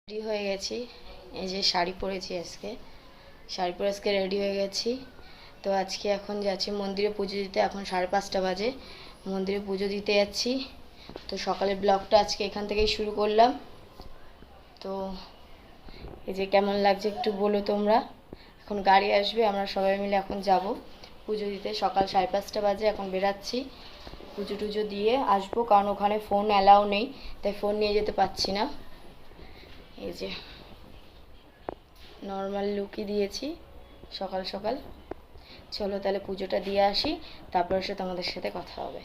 Ready হয়ে গেছি, এই যে শাড়ি পরেছি শাড়ি পরে আজকে রেডি হয়ে গেছি। তো আজকে এখন যাচ্ছি মন্দিরে পুজো দিতে। এখন 5:30 বাজে, মন্দিরে পুজো দিতে যাচ্ছি। তো সকালের ব্লগটা আজকে এখান থেকেই শুরু করলাম। তো এই যে কেমন লাগছে একটু বলো তোমরা। এখন গাড়ি আসবে, আমরা সবাই মিলে এখন যাব পুজো দিতে। সকাল 5:30 বাজে, এখন বেরাচ্ছি। পুজো টুজো দিয়ে আসবো, কারণ ওখানে ফোন অ্যালাউ নেই, তাই ফোন নিয়ে যেতে পারছি না। এই যে নর্মাল লুকই দিয়েছি সকাল সকাল। চলো তাহলে পুজোটা দিয়ে আসি, তারপর এসে তোমাদের সাথে কথা হবে।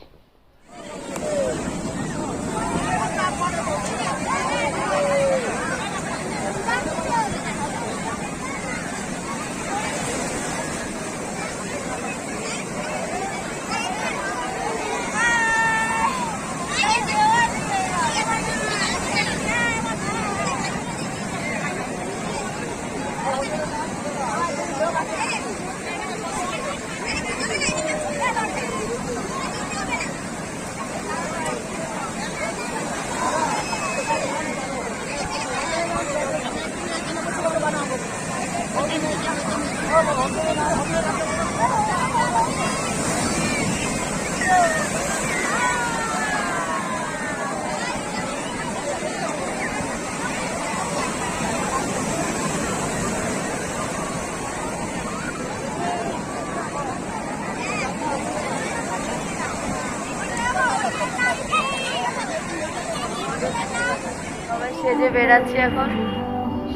সবাই সেজে বেড়াচ্ছি এখন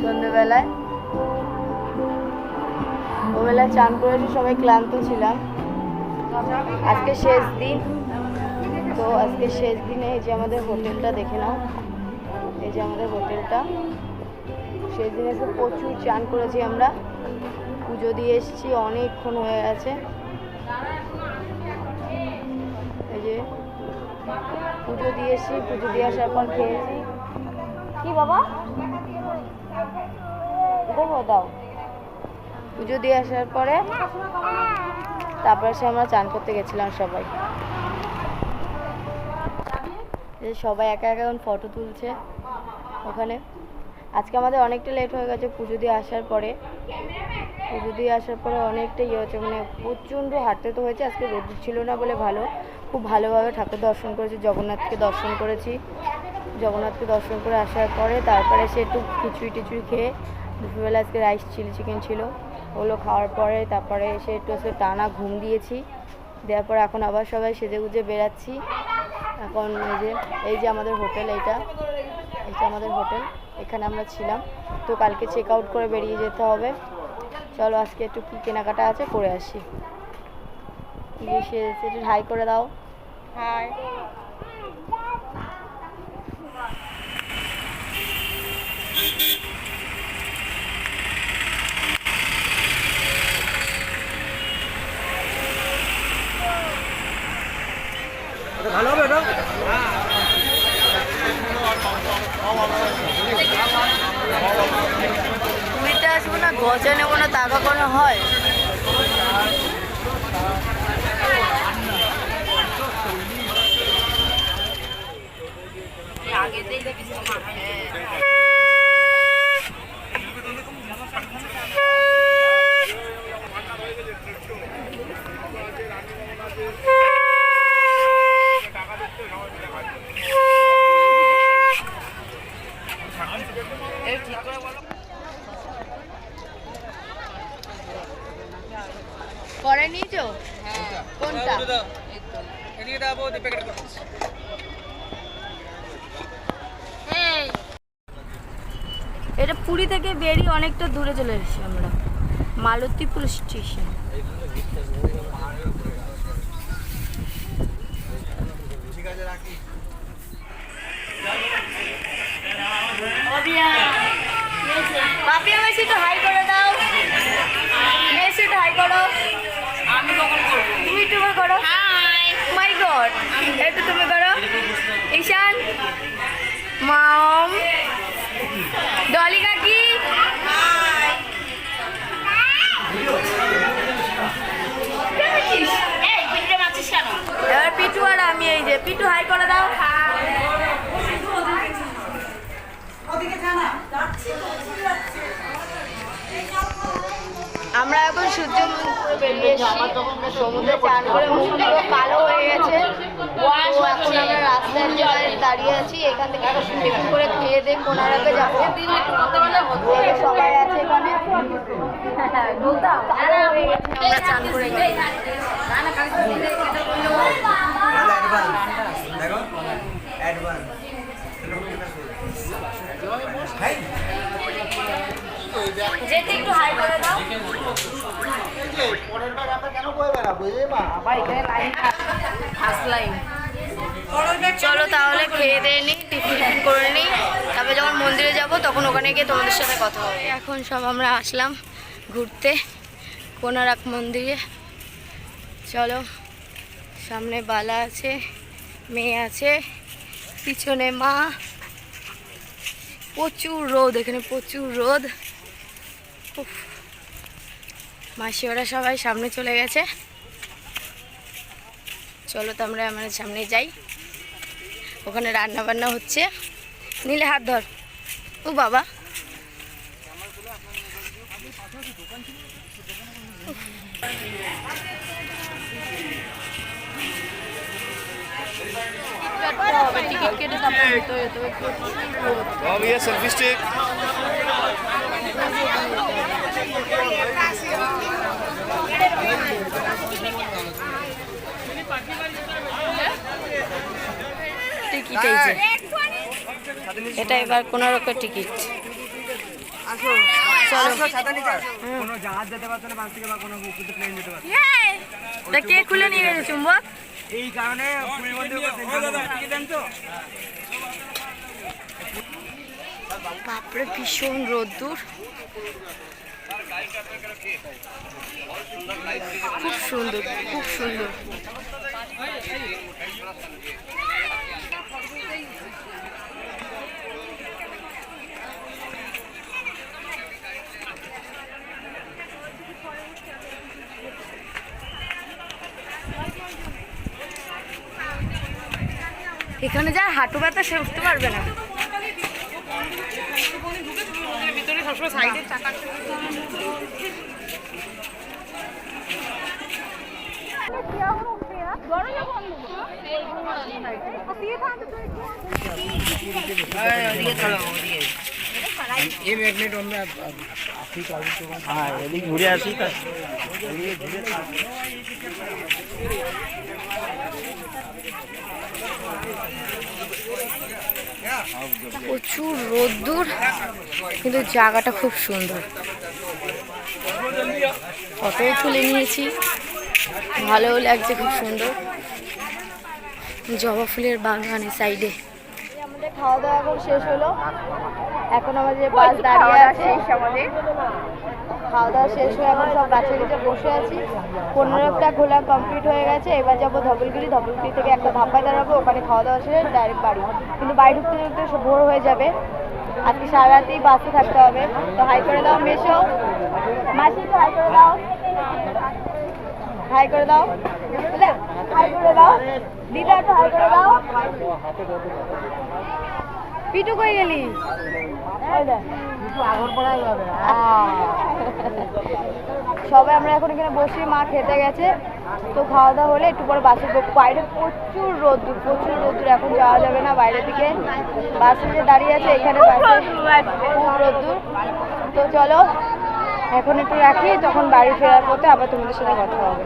সন্ধ্যেবেলায়। ওবেলায় চান করেছি, সবাই ক্লান্ত ছিলাম। আজকে শেষ দিন, তো আজকে শেষ দিনে এই যে আমাদের হোটেলটা দেখে নাও। এই যে আমাদের হোটেলটা, শেষ দিনে এসে প্রচুর চান করেছি আমরা। পুজো দিয়ে এসেছি, অনেকক্ষণ হয়ে গেছে। এই যে পুজো দিয়ে এসেছি, পুজো দিয়ে আসার পর খেয়েছি। কি বাবা দেখো দাও। পুজো দিয়ে আসার পরে তারপরে সে আমরা চান করতে গেছিলাম সবাই। সবাই একা একা এখন ফটো তুলছে ওখানে। আজকে আমাদের অনেকটা লেট হয়ে গেছে পুজো দিয়ে আসার পরে। পুজো দিয়ে আসার পরে অনেকটা ইয়ে হচ্ছে, মানে প্রচণ্ড হাঁটতে তো হয়েছে। আজকে রোদ ছিল না বলে ভালো, খুব ভালোভাবে ঠাকুর দর্শন করেছি, জগন্নাথকে দর্শন করেছি। জগন্নাথকে দর্শন করে আসার পরে তারপরে সে একটু খিচুড়ি টিচুড়ি খেয়ে, দুপুরবেলা আজকে রাইস চিলি চিকেন ছিল, ওগুলো খাওয়ার পরে তারপরে এসে একটু টানা ঘুম দিয়েছি। দেওয়ার পর এখন আবার সবাই সেজে গুজে বেরাচ্ছি। এখন এই যে আমাদের হোটেল, এইটা আমাদের হোটেল, এখানে আমরা ছিলাম। তো কালকে চেক আউট করে বেরিয়ে যেতে হবে। চলো আজকে একটু কী কেনাকাটা আছে করে আসি। একটু হাই করে দাও। হাই। ভালো হবে এটা। পুরীতে আসবো না, গজা নেবো না, টাকা কোনো হয়। পরে নিয়েছো? কোনটা? এটা পুরী থেকে বেরিয়ে অনেকটা দূরে চলে এসেছি আমরা, মালতীপুর স্টেশন। বাপি আমার একটু হাই করে দাও। একটু হাই করো। আমি কখন করব? তুমি তুমি করো। হাই মাই গড, একটু তুমি করো। ঈশান, মম, ডলি কাকি, হাই। এই পিঠে মাছিস কেন? এবার পিটু আর আমি, এই যে পিটু হাই করে দাও। ওদিকে জানা সূর্য পুরো বেরিয়ে এসেছি সমুদ্রে চান করে মুখ পুরো কালো হয়ে গেছে। তো এখন আমরা রাস্তায় দাঁড়িয়ে আছি, এখান থেকে একটু করে খেয়ে দিয়ে কোনারকে যাবো। সবাই আছে এখানে, কালো হয়ে গেছে, আমরা চান করে গেছি। যেতে একটু হাই করে দাও। চলো তাহলে খেয়ে দিয়ে নিই, টিফিন করে নিই, তারপরে যখন মন্দিরে যাব তখন ওখানে গিয়ে তোমাদের সাথে কথা হবে। এখন সব আমরা আসলাম ঘুরতে কোনারক মন্দিরে। চলো, সামনে বালা আছে, মেয়ে আছে, পিছনে মা। প্রচুর রোদ এখানে, প্রচুর রোদ। উফ, মাসি ওরা সবাই সামনে চলে গেছে। চলো তো আমরা আমাদের সামনে যাই, ওখানে রান্না বান্না হচ্ছে। নীলে হাত ধর। ও বাবা, টিকিট কেটে সেলফি স্টিক। টিকিট এই যে, এটা এবার কোনারকের টিকিট। কে খুলে নিয়ে গেছে চুম্বক? এই কারণে বাপরে ভীষণ রোদ্দুর, খুব সুন্দর, খুব সুন্দর। এখানে যার হাঁটু ব্যথা সে উঠতে পারবে না। ঘুরে আসি। প্রচুর রোদ্দুর, কিন্তু জায়গাটা খুব সুন্দর। ফটোও তুলে নিয়েছি, ভালোও লাগছে, খুব সুন্দর। জবা ফুলের বাগান সাইডে। আমাদের খাওয়া দাওয়া এখন শেষ হলো, এখন আমাদের বাস দাঁড়িয়ে আছে। আমাদের খাওয়া দাওয়া শেষ হয়ে এখন সব গাছে গাছে বসে আছি। 15টা ঘোলা কমপ্লিট হয়ে গেছে, এবার যাবো ধবলগিরি। ধবলগিরি থেকে একটা ধাপ্পায় দাঁড়াবো, ওখানে খাওয়া দাওয়া শেষে ডাইরেক্ট বাড়ি। কিন্তু বাড়ি ঢুকতে ঢুকতে সব ভোর হয়ে যাবে, আজকে সারা রাতেই বাসে থাকতে হবে। তো হাই করে দাও মেশো, মাসি তো হাই করে দাও, হাই করে দাও, হাই করে দাও দিদা, একটু হাই করে দাও। পিটু কই গেলি? সবাই আমরা এখন এখানে বসি, মা খেতে গেছে। তো খাওয়া দাওয়া হলে একটু পরে বাসে বাইরে প্রচুর রোদ্দুর, প্রচুর রোদ্দুর, এখন যাওয়া যাবে না বাইরের দিকে। বাসে যে দাঁড়িয়ে আছে এখানে খুব রোদ্দুর। তো চলো এখন একটু রাখি, তখন বাড়ি ফেরার পথে আবার তোমাদের সাথে কথা হবে।